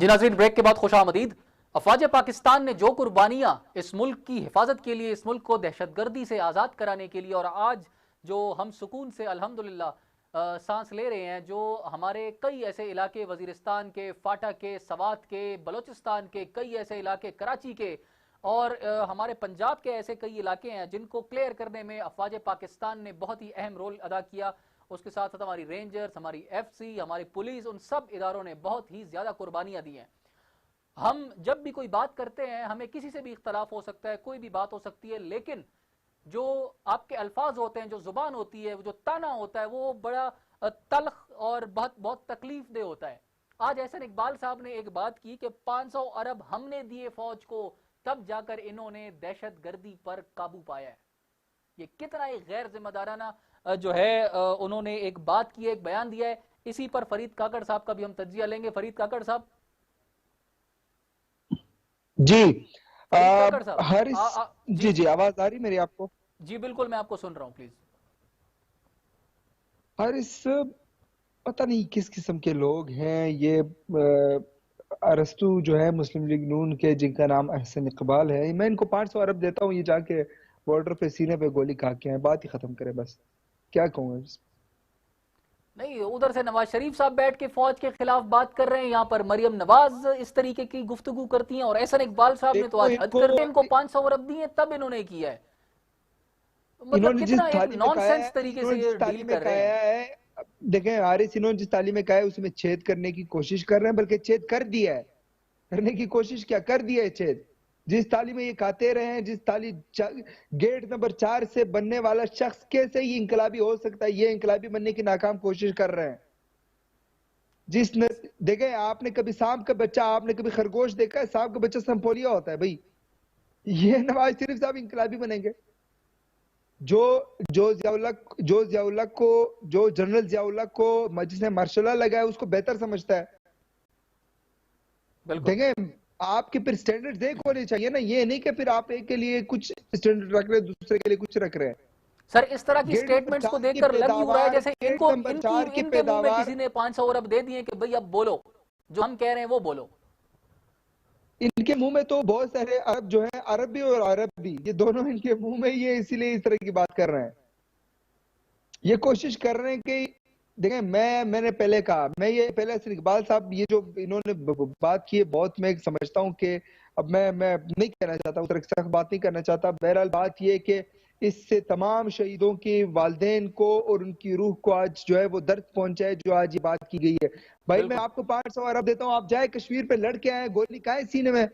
जी नाज़रीन, ब्रेक के बाद खुशामदीद। अफवाज पाकिस्तान ने जो कुर्बानियां इस मुल्क की हिफाजत के लिए, इस मुल्क को दहशतगर्दी से आज़ाद कराने के लिए, और आज जो हम सुकून से अल्हम्दुलिल्लाह सांस ले रहे हैं, जो हमारे कई ऐसे इलाके, वजीरिस्तान के, फाटा के, सवात के, बलोचिस्तान के कई ऐसे इलाके, कराची के और हमारे पंजाब के ऐसे कई इलाके हैं जिनको क्लियर करने में अफवाज पाकिस्तान ने बहुत ही अहम रोल अदा किया। उसके साथ साथ हमारी रेंजर्स, हमारी FC, हमारी पुलिस, उन सब इदारों ने बहुत ही ज़्यादा कुर्बानियाँ दी हैं। हम जब भी कोई बात करते हैं, हमें किसी से भी इख्तलाफ हो सकता है, कोई भी बात हो सकती है, लेकिन जो आपके अल्फाज होते हैं, जो जुबान होती है, जो ताना होता है, वो बड़ा तल्ख और बहुत बहुत तकलीफ दे होता है। आज एहसन इकबाल साहब ने एक बात की कि 500 अरब हमने दिए फौज को, तब जाकर इन्होंने दहशत गर्दी पर काबू पाया है। ये कितना एक गैर जिम्मेदाराना जो है उन्होंने एक बात की है, एक बयान दिया है। इसी पर फरीद काकड़ साहब का भी हम तज्जिया लेंगे। फरीद काकड़ साहब। जी काकड़ साहब, हारिस जी आवाज आ रही मेरी आपको? जी बिल्कुल, मैं आपको सुन रहा हूँ, प्लीज। हारिस, पता नहीं किस किस्म के लोग हैं ये अरस्तु जो है मुस्लिम लीग नून के, जिनका नाम एहसन इकबाल है, मैं इनको 500 अरब देता हूँ, ये जाके बॉर्डर पे सीने पे गोली खा के आए, बात ही खत्म करे बस। क्या कहूँ? नहीं, उधर से नवाज शरीफ साहब बैठ के फौज के खिलाफ बात कर रहे हैं, यहाँ पर मरियम नवाज इस तरीके की गुफ्तगू करती हैं, और एहसन इकबाल साहब ने तो आज हद कर दिया, इनको 500 अरब दिए तब इन्होंने किया है। मतलब कितना एक नॉनसेंस तरीके से ये डील कर रहे हैं। देखें हारिस, इन्होंने जिस तालीम में कहा है उसमें छेद करने की कोशिश कर रहे हैं, बल्कि छेद कर दिया है। करने की कोशिश क्या, कर दिया है छेद। जिस तालीम में ये खाते रहे हैं, जिस तालीम गेट नंबर 4 से बनने वाला शख्स कैसे ही इंकलाबी हो सकता है, ये इंकलाबी बनने की नाकाम कोशिश कर रहे हैं। जिसने देखे, आपने कभी सांप का बच्चा, आपने कभी खरगोश देखा है? सांप का बच्चा संपोलिया होता है भाई। ये नवाज शरीफ साहब इंकलाबी बनेंगे? जो जनरल जियाउल्लाह को जिसने मार्शल लगा है उसको बेहतर समझता है। देखें, आपके फिर स्टैंडर्ड एक होने चाहिए ना, ये नहीं कि फिर आप एक के लिए कुछ स्टैंडर्ड रख रहे हैं, दूसरे के लिए कुछ रख रहे हैं। सर, इस तरह की स्टेटमेंट्स को देखकर लग ही रहा है जैसे इनको इनके मुंह में किसी ने 500 अरब दे दिए कि भाई अब बोलो, जो हम कह रहे हैं वो बोलो। इनके मुंह में तो बहुत सारे अरब जो है, अरबी और अरबी, ये दोनों इनके मुंह में, ये इसीलिए इस तरह की बात कर रहे हैं। ये कोशिश कर रहे हैं कि देखें, मैंने पहले कहा, मैं ये पहले इकबाल साहब ये जो इन्होंने बात की है, बहुत मैं समझता हूं कि अब मैं नहीं कहना चाहता, उस तरह की सख्त बात नहीं करना चाहता। बहरहाल बात ये कि इससे तमाम शहीदों के वालिदैन को और उनकी रूह को आज जो है वो दर्द पहुंचा है, जो आज ये बात की गई है। भाई मैं आपको 500 अरब देता हूँ, आप जाए कश्मीर पे लड़के आए, गोली खाए सीने में,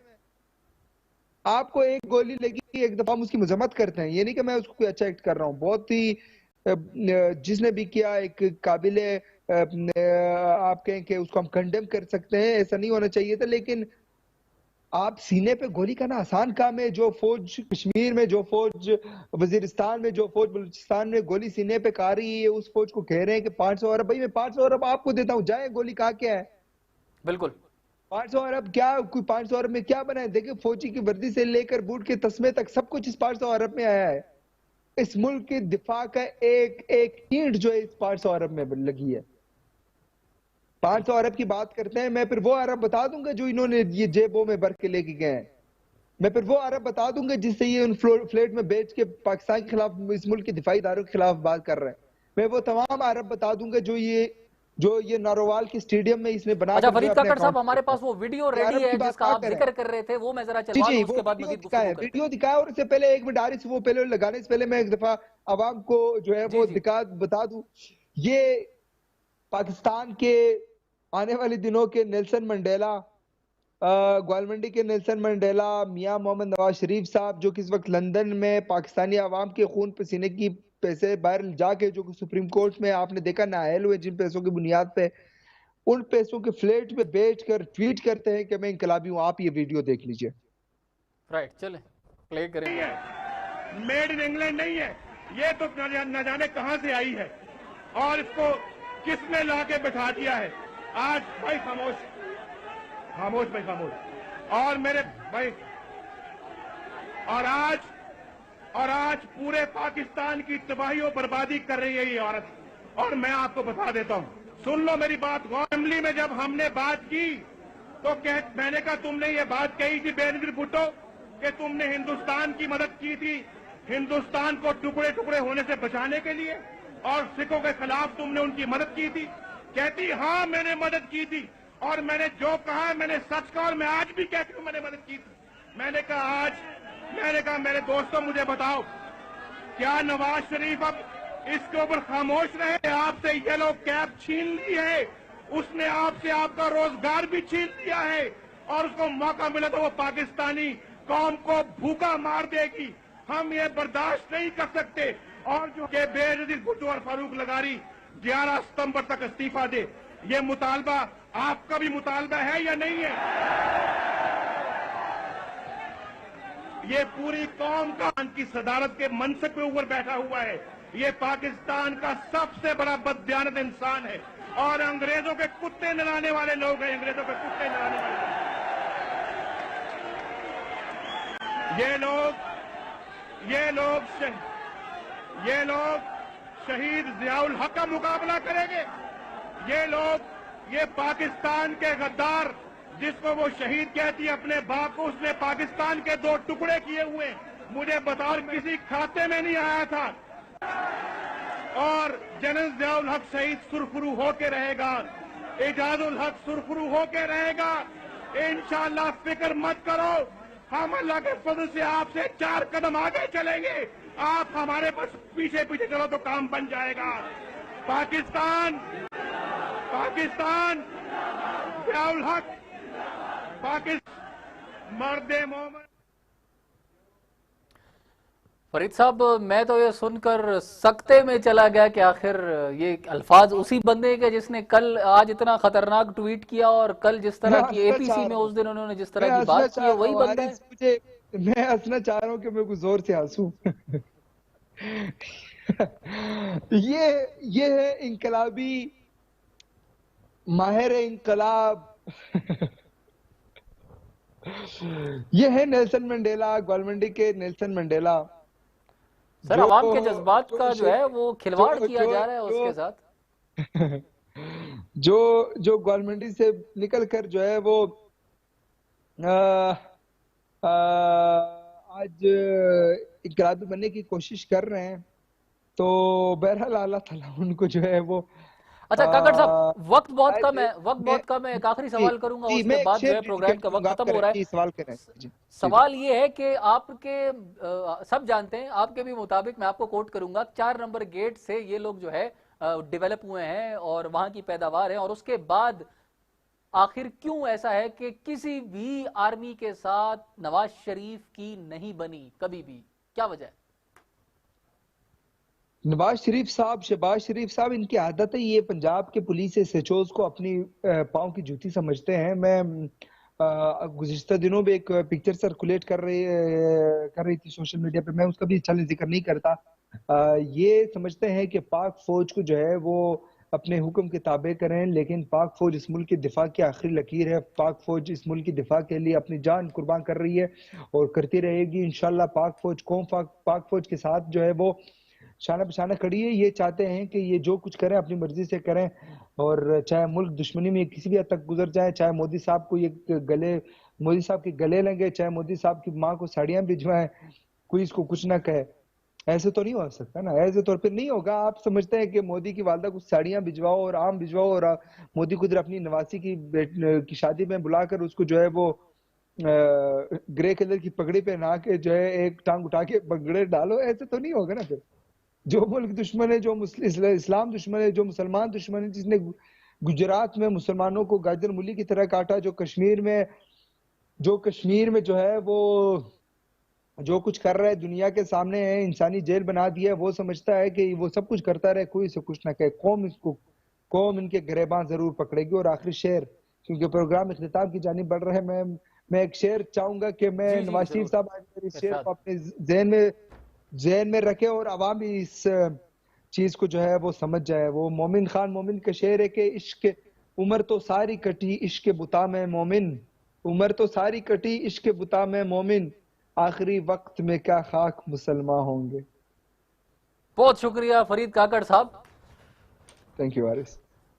आपको एक गोली लगी एक दफा, हम उसकी मजम्मत करते हैं। ये नहीं कि मैं उसको कोई अच्छा एक्ट कर रहा हूँ, बहुत ही जिसने भी किया एक काबिल आप कहें कि उसको हम कंडेम कर सकते हैं, ऐसा नहीं होना चाहिए था। लेकिन आप सीने पे गोली करना आसान काम है। जो फौज कश्मीर में, जो फौज वजीरिस्तान में, जो फौज बलूचिस्तान में गोली सीने पे खा रही है, उस फौज को कह रहे हैं कि 500 अरब। भाई मैं 500 अरब आपको देता हूँ, जाए गोली खा के है। बिल्कुल 500 अरब क्या, कोई 500 अरब में क्या बना है? देखिए, फौजी की वर्दी से लेकर बूट के तस्मे तक सब कुछ इस 500 अरब में आया है। इस मुल्क के दिफा का एक एक ईंट जो है इस 500 अरब में लगी है। 500 अरब की बात करते हैं, मैं फिर वो अरब बता दूंगा जो इन्होंने ये जेबों में भर के लेके गए हैं। मैं फिर वो अरब बता दूंगा जिससे ये उन फ्लेट में बेच के पाकिस्तान के खिलाफ, इस मुल्क के दिफाई इदारों के खिलाफ बात कर रहे हैं। मैं वो तमाम अरब बता दूंगा जो ये नारोवाल के स्टेडियम में इसने बना। अच्छा फरीद काकड़ साहब, हमारे पास वो वीडियो रेडी है जिसका आप जिक्र कर रहे थे, वो मैं जरा चलवा दूं, उसके बाद मजीद गुफ्तगू करते हैं। वीडियो दिखाया, और इससे पहले एक मिनट हारिस, वो पहले लगाने से पहले मैं एक दफा आवाम को जो है वो बता दूं, ये पाकिस्तान के आने वाले दिनों के नेल्सन मंडेला, ग्वालमंडी के नेल्सन मंडेला, मियां मोहम्मद नवाज शरीफ साहब, जो कि इस वक्त लंदन में पाकिस्तानी आवाम के खून पसीने की पैसे बाहर जाके, जो कि सुप्रीम कोर्ट में आपने देखा नाअहल हुए जिन पैसों की बुनियाद पे, उन पैसों के फ्लैट पे बैठकर ट्वीट करते हैं कि मैं इनकलाबी हूं। आप ये वीडियो देख लीजिए। राइट, चले प्ले करेंगे। मेड इन इंग्लैंड नहीं है ये, तो न जाने कहां से आई है और इसको किसने लाके बैठा दिया है। आज भाई खामोश खामोश भाई खामोश। और मेरे भाई और आज पूरे पाकिस्तान की तबाही और बर्बादी कर रही है ये औरत। और मैं आपको बता देता हूं, सुन लो मेरी बात। असेंबली में जब हमने बात की तो मैंने कहा तुमने ये बात कही थी बेनजीर भुट्टो कि तुमने हिंदुस्तान की मदद की थी, हिंदुस्तान को टुकड़े टुकड़े होने से बचाने के लिए, और सिखों के खिलाफ तुमने उनकी मदद की थी। कहती हाँ मैंने मदद की थी और मैंने जो कहा मैंने सच कहा और मैं आज भी कहती हूं मैंने मदद की थी। मैंने कहा मेरे दोस्तों मुझे बताओ, क्या नवाज शरीफ अब इसके ऊपर खामोश रहे? आपसे येलो कैप छीन ली है, उसने आपसे आपका रोजगार भी छीन लिया है और उसको मौका मिला तो वो पाकिस्तानी कौम को भूखा मार देगी। हम ये बर्दाश्त नहीं कर सकते। और जो के बेनजीर भुट्टो और फारूक लगारी 11 सितंबर तक इस्तीफा दे, ये मुतालबा आपका भी मुतालबा है या नहीं है? ये पूरी कौम का की सदारत के मनसब पे ऊपर बैठा हुआ है। ये पाकिस्तान का सबसे बड़ा बददियानत इंसान है और अंग्रेजों के कुत्ते नहलाने वाले लोग हैं। अंग्रेजों के कुत्ते नहलाने वाले लोग। ये लोग शहीद जियाउल हक का मुकाबला करेंगे। ये पाकिस्तान के गद्दार जिसको वो शहीद कहती है अपने बाप को, उसने पाकिस्तान के 2 टुकड़े किए हुए, मुझे बताओ किसी खाते में नहीं आया था। और जनरल जियाउल हक शहीद सुरखरू होके रहेगा, एजाजुल हक सुरखरू होके रहेगा। इंशाअल्लाह फिक्र मत करो, हम अल्लाह के फजल से आपसे 4 कदम आगे चलेंगे। आप हमारे बस पीछे पीछे चलो तो काम बन जाएगा। पाकिस्तान जियाउल हक, पाकिस्तान मर्दे मोहम्मद। फरीद साहब, मैं तो ये सुनकर सकते में चला गया कि आखिर ये अल्फाज उसी बंदे के जिसने कल आज इतना खतरनाक ट्वीट किया और कल जिस तरह की एपीसी में उस दिन उन्होंने जिस तरह की बात की है वही बंदा है। मैं हंसना चाह रहा हूँ कि मैं कुछ जोर से हंसूं। ये है इनकलाबी माहिर इनकलाब। ये है नेल्सन मंडेला, ग्वालमंडी के नेल्सन मंडेला। सर, आवाम के जज्बात का जो है वो खिलवाड़ किया जा रहा है उसके साथ। जो ग्वालमंडी से निकलकर जो है वो आज इनकलाबी बनने की कोशिश कर रहे हैं, तो बहरहाल अल्लाह ताला उनको जो है वो। अच्छा काकड़ साहब, वक्त बहुत कम है। एक आखिरी सवाल करूंगा, उसके बाद जो है प्रोग्राम का वक्त खत्म हो रहा है। सवाल करें। सवाल ये है कि आपके सब जानते हैं, आपके भी मुताबिक मैं आपको कोट करूंगा, 4 नंबर गेट से ये लोग जो है डेवलप हुए हैं और वहां की पैदावार है, और उसके बाद आखिर क्यों ऐसा है कि किसी भी आर्मी के साथ नवाज शरीफ की नहीं बनी कभी भी? क्या वजह है? नवाज शरीफ साहब, शहबाज शरीफ साहब, इनकी आदत है ये पंजाब के पुलिस एसएचओज को अपनी पांव की जूती समझते हैं। मैं गुज़िश्ता दिनों में एक पिक्चर सर्कुलेट कर रही थी सोशल मीडिया पे, मैं उसका भी चल जिक्र नहीं करता। ये समझते हैं कि पाक फौज को जो है वो अपने हुक्म के ताबे करें, लेकिन पाक फौज इस मुल्क की दिफा की आखिरी लकीर है। पाक फौज इस मुल्क की दिफा के लिए अपनी जान कुर्बान कर रही है और करती रहेगी इंशाल्लाह। पाक फौज के साथ जो है वो शाना बशाना खड़ी है। ये चाहते हैं कि ये जो कुछ करें अपनी मर्जी से करें, और चाहे मुल्क दुश्मनी में किसी भी हद तक गुजर जाए, चाहे मोदी साहब के गले लगे, चाहे मोदी साहब की माँ को साड़ियां भिजवाएं, कोई इसको कुछ ना कहे। ऐसे तो नहीं हो सकता ना, ऐसे तो फिर नहीं होगा। आप समझते हैं कि मोदी की वालदा को साड़ियां भिजवाओ और आम भिजवाओ और मोदी को इधर अपनी नवासी की शादी में बुलाकर उसको जो है वो ग्रे कलर की पगड़ी पहना के जो है एक टांग उठा के पगड़े डालो, ऐसे तो नहीं होगा ना। फिर जो मुल्क दुश्मन है, जो इस्लाम दुश्मन है, जो मुसलमान दुश्मन है, गुजरात में मुसलमानों को गाजर मूली की तरह काटा, जो कश्मीर में जो है वो जो कुछ कर रहा है दुनिया के सामने है, इंसानी जेल बना दिया है। वो समझता है कि वो सब कुछ करता रहे, कोई से कुछ ना कहे, कौम इनके गिरेबान जरूर पकड़ेगी। और आखिरी शेर, क्योंकि प्रोग्राम इख्तिताम की जानिब बढ़ रहे हैं, मैं एक शेर चाहूंगा कि मैं नवाज शरीफ साहब मेरे शेर को अपने जहन में रखे और आवाम भी इस चीज को जो है वो समझ जाए। वो मोमिन खान मोमिन का शेर है कि इश्क उम्र तो सारी कटी इश्क बुता में मोमिन, उम्र तो सारी कटी इश्क बुता में मोमिन, आखिरी वक्त में क्या खाक मुसलमान होंगे। बहुत शुक्रिया फरीद काकड़ साहब। थैंक यू वारिस।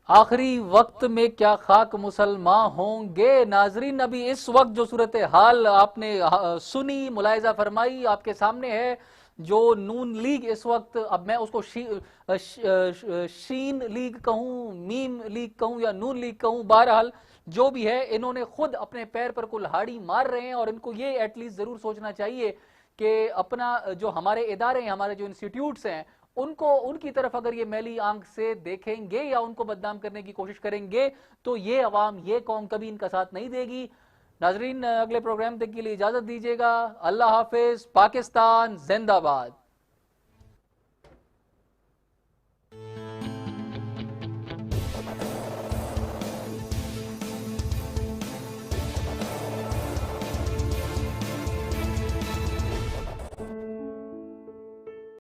आखिरी वक्त में क्या खाक मुसलमान होंगे। नाजरीन, अभी इस वक्त जो सूरत हाल आपने सुनी, मुलाहिजा फरमाई, आपके सामने है। जो नून लीग इस वक्त, अब मैं उसको शीन लीग कहूं, मीम लीग कहूं या नून लीग कहूं, बहरहाल जो भी है, इन्होंने खुद अपने पैर पर कुल्हाड़ी मार रहे हैं। और इनको ये एटलीस्ट जरूर सोचना चाहिए कि अपना जो हमारे इदारे हैं, हमारे जो इंस्टीट्यूट्स हैं, उनको उनकी तरफ अगर ये मैली आंख से देखेंगे या उनको बदनाम करने की कोशिश करेंगे तो ये अवाम, ये कौम कभी इनका साथ नहीं देगी। नाजरीन, अगले प्रोग्राम तक के लिए इजाजत दीजिएगा। अल्लाह हाफिज। पाकिस्तान जिंदाबाद।